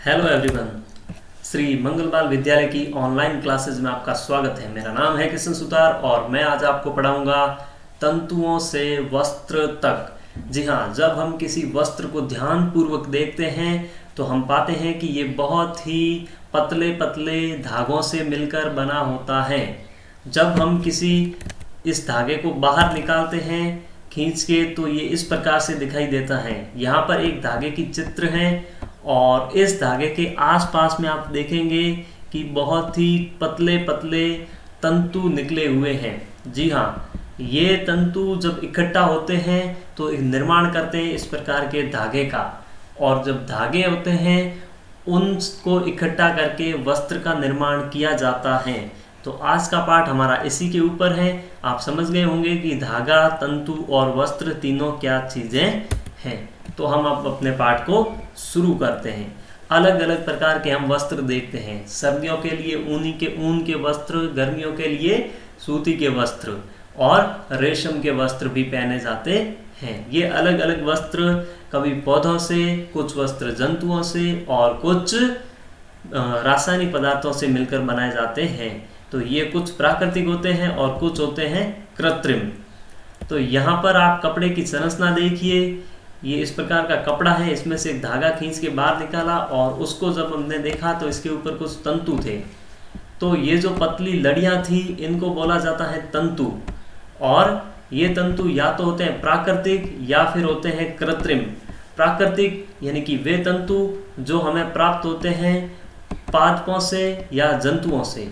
Hello everyone. Shri मंगलपाल विद्यालय की online classes में आपका स्वागत है। मेरा नाम है किशन सुतार और मैं आज आपको पढ़ाऊंगा तंतुओं से वस्त्र तक। जी हाँ, जब हम किसी वस्त्र को ध्यानपूर्वक देखते हैं तो हम पाते हैं कि ये बहुत ही पतले पतले धागों से मिलकर बना होता है। जब हम किसी इस धागे को बाहर निकालते हैं खींच के तो ये इस प्रकार से दिखाई देता है। यहाँ पर एक धागे की चित्र है और इस धागे के आसपास में आप देखेंगे कि बहुत ही पतले पतले तंतु निकले हुए हैं। जी हाँ, ये तंतु जब इकट्ठा होते हैं तो निर्माण करते हैं इस प्रकार के धागे का, और जब धागे होते हैं उनको इकट्ठा करके वस्त्र का निर्माण किया जाता है। तो आज का पाठ हमारा इसी के ऊपर है। आप समझ गए होंगे कि धागा, तंतु और वस्त्र तीनों क्या चीज़ें हैं। तो हम अब अपने पाठ को शुरू करते हैं। अलग अलग प्रकार के हम वस्त्र देखते हैं। सर्दियों के लिए ऊन के वस्त्र, गर्मियों के लिए सूती के वस्त्र और रेशम के वस्त्र भी पहने जाते हैं। ये अलग अलग वस्त्र कभी पौधों से, कुछ वस्त्र जंतुओं से और कुछ रासायनिक पदार्थों से मिलकर बनाए जाते हैं। तो ये कुछ प्राकृतिक होते हैं और कुछ होते हैं कृत्रिम। तो यहाँ पर आप कपड़े की संरचना देखिए। ये इस प्रकार का कपड़ा है, इसमें से एक धागा खींच के बाहर निकाला और उसको जब हमने देखा तो इसके ऊपर कुछ तंतु थे। तो ये जो पतली लड़ियाँ थी इनको बोला जाता है तंतु। और ये तंतु या तो होते हैं प्राकृतिक या फिर होते हैं कृत्रिम। प्राकृतिक यानी कि वे तंतु जो हमें प्राप्त होते हैं पादपों से या जंतुओं से।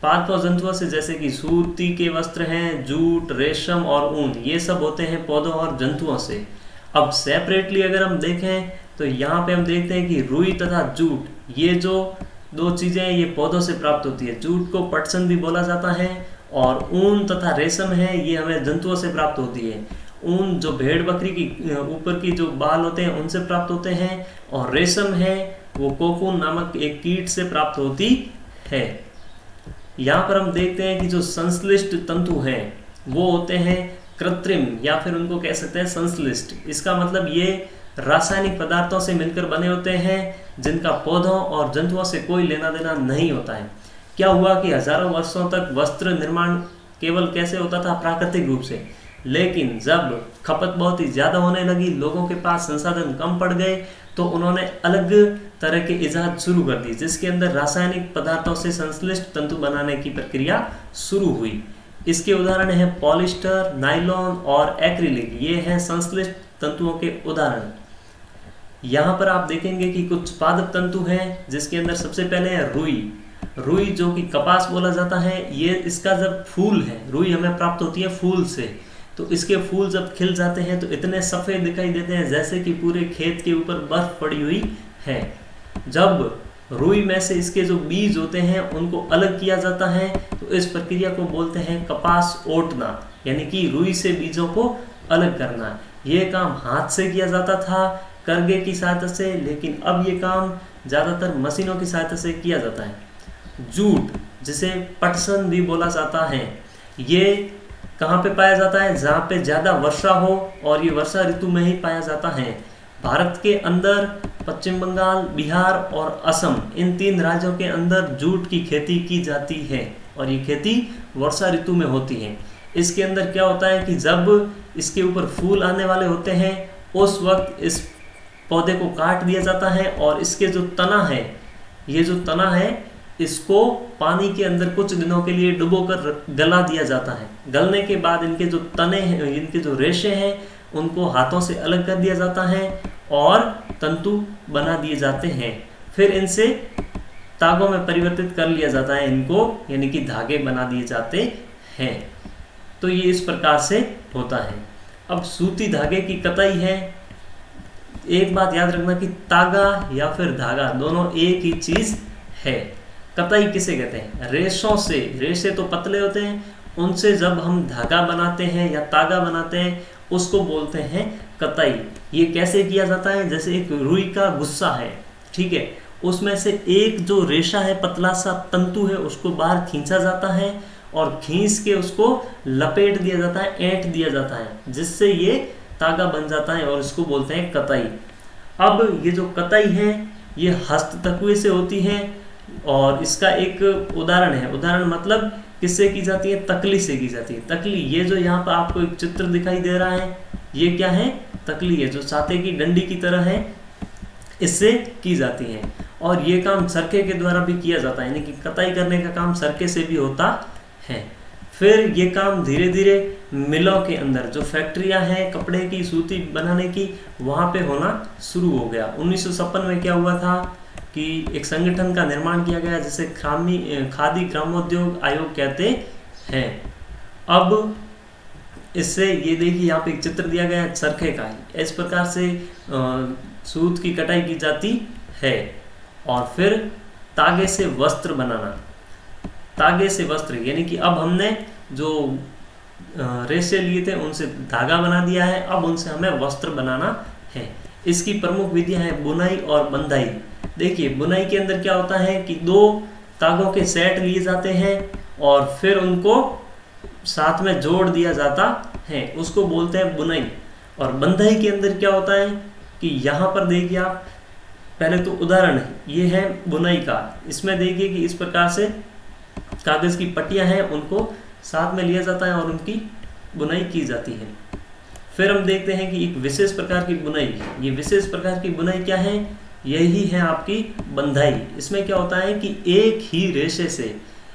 पादपों जंतुओं से जैसे कि सूती के वस्त्र हैं, जूट, रेशम और ऊन, ये सब होते हैं पौधों और जंतुओं से। अब सेपरेटली अगर हम देखें तो यहाँ पे हम देखते हैं कि रुई तथा जूट, ये जो दो चीज़ें हैं ये पौधों से प्राप्त होती है। जूट को पटसन भी बोला जाता है और ऊन तथा रेशम है ये हमें जंतुओं से प्राप्त होती है। ऊन जो भेड़ बकरी की ऊपर की जो बाल होते हैं उनसे प्राप्त होते हैं, और रेशम है वो कोकून नामक एक कीट से प्राप्त होती है। यहाँ पर हम देखते हैं कि जो संश्लिष्ट तंतु हैं वो होते हैं कृत्रिम, या फिर उनको कह सकते हैं संश्लिष्ट। इसका मतलब ये रासायनिक पदार्थों से मिलकर बने होते हैं जिनका पौधों और जंतुओं से कोई लेना देना नहीं होता है। क्या हुआ कि हजारों वर्षों तक वस्त्र निर्माण केवल कैसे होता था? प्राकृतिक रूप से। लेकिन जब खपत बहुत ही ज़्यादा होने लगी, लोगों के पास संसाधन कम पड़ गए, तो उन्होंने अलग तरह के इजाद शुरू कर दी जिसके अंदर रासायनिक पदार्थों से संश्लिष्ट तंतु बनाने की प्रक्रिया शुरू हुई। इसके उदाहरण हैं पॉलिस्टर, नायलॉन और एक्रिलिक। ये हैं संश्लिष्ट तंतुओं के उदाहरण। यहाँ पर आप देखेंगे कि कुछ पादप तंतु हैं जिसके अंदर सबसे पहले है रुई। रुई जो कि कपास बोला जाता है, ये इसका जब फूल है, रुई हमें प्राप्त होती है फूल से, तो इसके फूल जब खिल जाते हैं तो इतने सफ़ेद दिखाई देते हैं जैसे कि पूरे खेत के ऊपर बर्फ पड़ी हुई है। जब रुई में से इसके जो बीज होते हैं उनको अलग किया जाता है तो इस प्रक्रिया को बोलते हैं कपास ओटना, यानी कि रुई से बीजों को अलग करना। ये काम हाथ से किया जाता था करगे की सहायता से, लेकिन अब ये काम ज़्यादातर मशीनों की सहायता से किया जाता है। जूट, जिसे पटसन भी बोला जाता है, ये कहाँ पे पाया जाता है? जहाँ पे ज़्यादा वर्षा हो, और ये वर्षा ऋतु में ही पाया जाता है। भारत के अंदर पश्चिम बंगाल, बिहार और असम, इन तीन राज्यों के अंदर जूट की खेती की जाती है और ये खेती वर्षा ऋतु में होती है। इसके अंदर क्या होता है कि जब इसके ऊपर फूल आने वाले होते हैं उस वक्त इस पौधे को काट दिया जाता है और इसके जो तना है, ये जो तना है इसको पानी के अंदर कुछ दिनों के लिए डुबोकर गला दिया जाता है। गलने के बाद इनके जो तने हैं, इनके जो रेशे हैं, उनको हाथों से अलग कर दिया जाता है और तंतु बना दिए जाते हैं। फिर इनसे तागों में परिवर्तित कर लिया जाता है इनको, यानी कि धागे बना दिए जाते हैं। तो ये इस प्रकार से होता है। अब सूती धागे की कताई है। एक बात याद रखना कि तागा या फिर धागा दोनों एक ही चीज़ है। कताई किसे कहते हैं? रेशों से। रेशे तो पतले होते हैं, उनसे जब हम धागा बनाते हैं या तागा बनाते हैं उसको बोलते हैं कताई। ये कैसे किया जाता है? जैसे एक रुई का गुस्सा है, ठीक है, उसमें से एक जो रेशा है, पतला सा तंतु है, उसको बाहर खींचा जाता है और खींच के उसको लपेट दिया जाता है, ऐंठ दिया जाता है, जिससे ये तागा बन जाता है और इसको बोलते हैं कताई। अब ये जो कताई है ये हस्त तकुए से होती हैं। और इसका एक उदाहरण है, उदाहरण मतलब किससे की जाती है, तकली से की जाती है। तकली, ये जो यहाँ पर आपको एक चित्र दिखाई दे रहा है, ये क्या है, तकली है, जो छाते की डंडी की तरह है, इससे की जाती है। और ये काम सरके के द्वारा भी किया जाता है, यानी कि कताई करने का काम सरके से भी होता है। फिर ये काम धीरे धीरे मिलों के अंदर, जो फैक्ट्रियां हैं कपड़े की, सूती बनाने की, वहाँ पे होना शुरू हो गया। 1956 में क्या हुआ था कि एक संगठन का निर्माण किया गया जिसे खादी ग्रामोद्योग आयोग कहते हैं। अब इससे ये देखिए यहाँ पे एक चित्र दिया गया है चरखे का, इस प्रकार से सूत की कटाई की जाती है। और फिर तागे से वस्त्र बनाना, तागे से वस्त्र, यानी कि अब हमने जो रेशे लिए थे उनसे धागा बना दिया है, अब उनसे हमें वस्त्र बनाना है। इसकी प्रमुख विधियां हैं बुनाई और बंधाई। देखिए बुनाई के अंदर क्या होता है कि 2 तागों के सेट लिए जाते हैं और फिर उनको साथ में जोड़ दिया जाता है, उसको बोलते हैं बुनाई। और बंधाई के अंदर क्या होता है कि यहाँ पर देखिए आप, पहले तो उदाहरण है, ये है बुनाई का। इसमें देखिए कि इस प्रकार से कागज की पट्टियां हैं, उनको साथ में लिया जाता है और उनकी बुनाई की जाती है। फिर हम देखते हैं कि एक विशेष प्रकार की बुनाई, ये विशेष प्रकार की बुनाई क्या है, यही है आपकी बंधाई। इसमें क्या होता है कि एक ही रेशे से,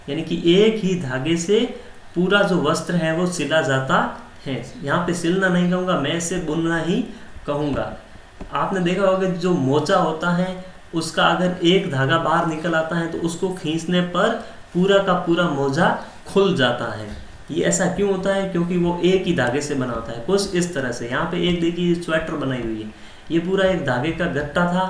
यानी कि एक ही धागे से पूरा जो वस्त्र है वो सिला जाता है। यहाँ पे सिलना नहीं कहूँगा मैं, इसे बुनना ही कहूँगा। आपने देखा होगा जो मोजा होता है उसका अगर एक धागा बाहर निकल आता है तो उसको खींचने पर पूरा का पूरा मोजा खुल जाता है। ये ऐसा क्यों होता है, क्योंकि वो एक ही धागे से बना होता है। कुछ इस तरह से यहाँ पे एक देखिए स्वेटर बनाई हुई है, ये पूरा एक धागे का गट्टा था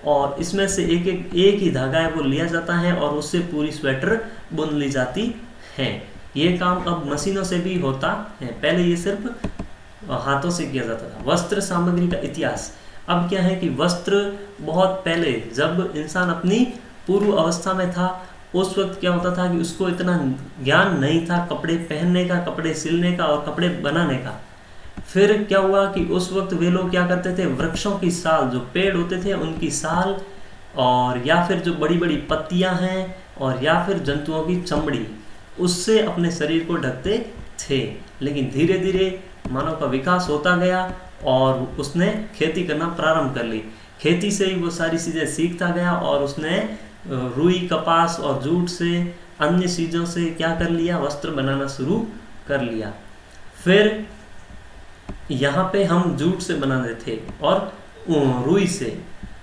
और इसमें से एक ही धागा है वो लिया जाता है और उससे पूरी स्वेटर बुन ली जाती है। ये काम अब मशीनों से भी होता है, पहले ये सिर्फ हाथों से किया जाता था। वस्त्र सामग्री का इतिहास, अब क्या है कि वस्त्र बहुत पहले जब इंसान अपनी पूर्व अवस्था में था उस वक्त क्या होता था कि उसको इतना ज्ञान नहीं था कपड़े पहनने का, कपड़े सिलने का और कपड़े बनाने का। फिर क्या हुआ कि उस वक्त वे लोग क्या करते थे, वृक्षों की साल, जो पेड़ होते थे उनकी साल, और या फिर जो बड़ी बड़ी पत्तियां हैं और या फिर जंतुओं की चमड़ी, उससे अपने शरीर को ढकते थे। लेकिन धीरे धीरे मानव का विकास होता गया और उसने खेती करना प्रारंभ कर ली। खेती से ही वो सारी चीज़ें सीखता गया और उसने रुई, कपास और जूट से, अन्य चीज़ों से क्या कर लिया, वस्त्र बनाना शुरू कर लिया। फिर यहाँ पे हम जूट से बनाते थे और रुई से।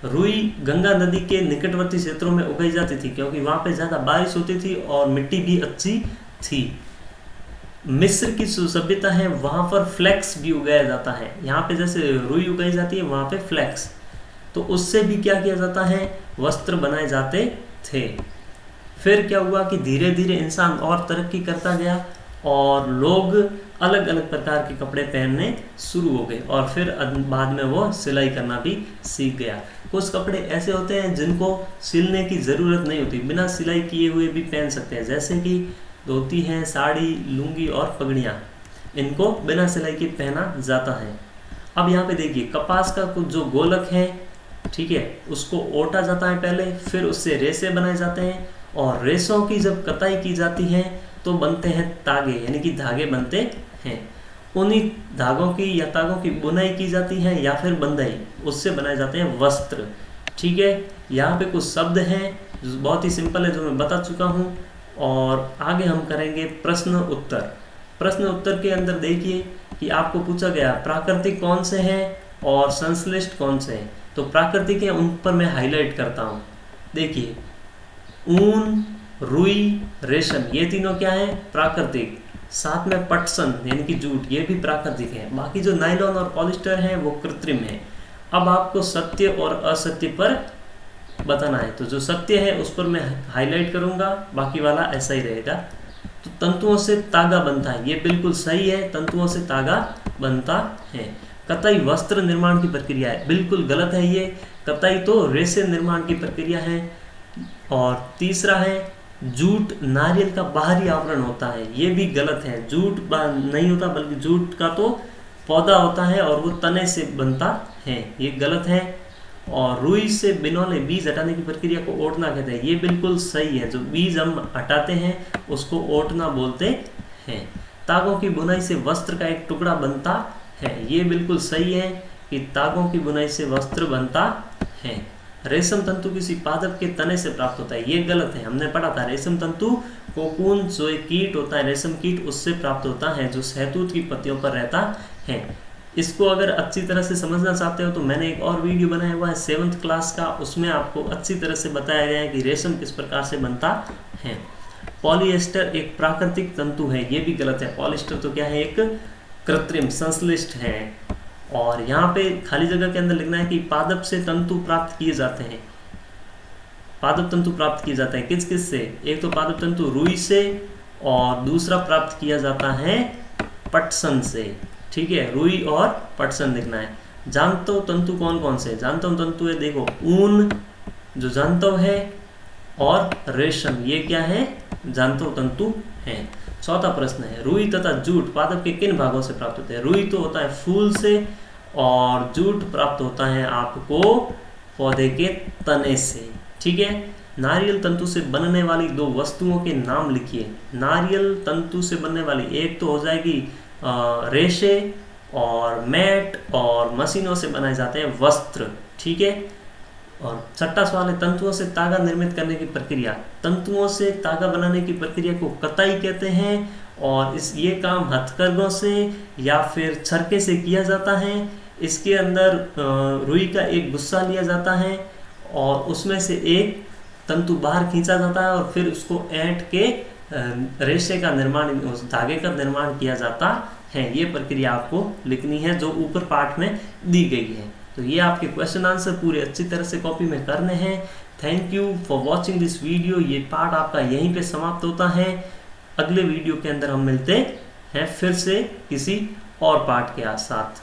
रुई गंगा नदी के निकटवर्ती क्षेत्रों में उगाई जाती थी क्योंकि वहाँ पे ज़्यादा बारिश होती थी और मिट्टी भी अच्छी थी। मिस्र की सभ्यता है, वहाँ पर फ्लैक्स भी उगाया जाता है। यहाँ पे जैसे रुई उगाई जाती है, वहाँ पे फ्लैक्स, तो उससे भी क्या किया जाता है, वस्त्र बनाए जाते थे। फिर क्या हुआ कि धीरे धीरे इंसान और तरक्की करता गया और लोग अलग अलग प्रकार के कपड़े पहनने शुरू हो गए और फिर बाद में वो सिलाई करना भी सीख गया। कुछ कपड़े ऐसे होते हैं जिनको सिलने की ज़रूरत नहीं होती, बिना सिलाई किए हुए भी पहन सकते हैं, जैसे कि धोती हैं, साड़ी, लुंगी और पगड़ियाँ, इनको बिना सिलाई के पहना जाता है। अब यहाँ पे देखिए कपास का कुछ जो गोलक है, ठीक है, उसको ओटा जाता है पहले, फिर उससे रेशे बनाए जाते हैं और रेशों की जब कताई की जाती है तो बनते हैं तागे, यानी कि धागे बनते हैं। उन्हीं धागों की या तागों की बुनाई की जाती है या फिर बंधाई, उससे बनाए जाते हैं वस्त्र। ठीक है, यहाँ पे कुछ शब्द हैं जो बहुत ही सिंपल है, जो मैं बता चुका हूँ। और आगे हम करेंगे प्रश्न उत्तर। प्रश्न उत्तर के अंदर देखिए कि आपको पूछा गया प्राकृतिक कौन से हैं और संश्लिष्ट कौन से हैं। तो प्राकृतिक है, उन पर मैं हाईलाइट करता हूँ। देखिए ऊन, रुई, रेशम, ये तीनों क्या है, प्राकृतिक। साथ में पटसन यानी कि जूट, ये भी प्राकृतिक है। बाकी जो नायलॉन और पॉलिस्टर हैं वो कृत्रिम है। अब आपको सत्य और असत्य पर बताना है, तो जो सत्य है उस पर मैं हाईलाइट करूंगा, बाकी वाला ऐसा ही रहेगा। तो तंतुओं से तागा बनता है, ये बिल्कुल सही है, तंतुओं से तागा बनता है। कताई वस्त्र निर्माण की प्रक्रिया है, बिल्कुल गलत है ये। कताई तो रेशे निर्माण की प्रक्रिया है। और तीसरा है जूट नारियल का बाहरी आवरण होता है, ये भी गलत है। जूट नहीं होता, बल्कि जूट का तो पौधा होता है और वो तने से बनता है, ये गलत है। और रुई से बिनौले बीज हटाने की प्रक्रिया को ओटना कहते हैं। ये बिल्कुल सही है, जो बीज हम हटाते हैं उसको ओटना बोलते हैं। तागों की बुनाई से वस्त्र का एक टुकड़ा बनता है। ये बिल्कुल सही है कि तागों की बुनाई से वस्त्र बनता है। रेशम तंतु किसी पादप के तने से प्राप्त होता है। ये गलत है, हमने पढ़ा था रेशम तंतु कोकून, जो एक कीट होता है रेशम कीट, उससे प्राप्त होता है जो शहतूत की पत्तियों पर रहता है। इसको अगर अच्छी तरह से समझना चाहते हो तो मैंने एक और वीडियो बनाया हुआ है 7th क्लास का, उसमें आपको अच्छी तरह से बताया गया है कि रेशम किस प्रकार से बनता है। पॉलिएस्टर एक प्राकृतिक तंतु है। ये भी गलत है। पॉलिएस्टर तो क्या है, एक कृत्रिम संश्लिष्ट है। और यहाँ पे खाली जगह के अंदर लिखना है कि पादप से तंतु प्राप्त किए जाते हैं। पादप तंतु प्राप्त किए जाते हैं किस किस से? एक तो पादप तंतु रुई से, और दूसरा प्राप्त किया जाता है पटसन से। ठीक है, रुई और पटसन लिखना है। जांतव तंतु कौन कौन से? जांतव तंतु है, देखो ऊन जो जांतव है, और रेशम, ये क्या है, जांतव तंतु है। चौथा प्रश्न है, रुई तथा जूट पादप के किन भागों से प्राप्त होते हैं? रुई तो होता है फूल से, और जूट प्राप्त होता है आपको पौधे के तने से। ठीक है, नारियल तंतु से बनने वाली दो वस्तुओं के नाम लिखिए। नारियल तंतु से बनने वाली, एक तो हो जाएगी रेशे, और मैट और मशीनों से बनाए जाते हैं वस्त्र। ठीक है, और छठा सवाल है, तंतुओं से तागा निर्मित करने की प्रक्रिया। तंतुओं से तागा बनाने की प्रक्रिया को कताई कहते हैं, और ये काम हथकरघों से या फिर छरके से किया जाता है। इसके अंदर रुई का एक गुस्सा लिया जाता है, और उसमें से एक तंतु बाहर खींचा जाता है, और फिर उसको ऐंठ के रेशे का निर्माण, उस धागे का निर्माण किया जाता है। ये प्रक्रिया आपको लिखनी है जो ऊपर पाठ में दी गई है। तो ये आपके क्वेश्चन आंसर पूरे अच्छी तरह से कॉपी में करने हैं। Thank you for watching this video. ये पार्ट आपका यहीं पे समाप्त होता है। अगले वीडियो के अंदर हम मिलते हैं फिर से किसी और पार्ट के साथ।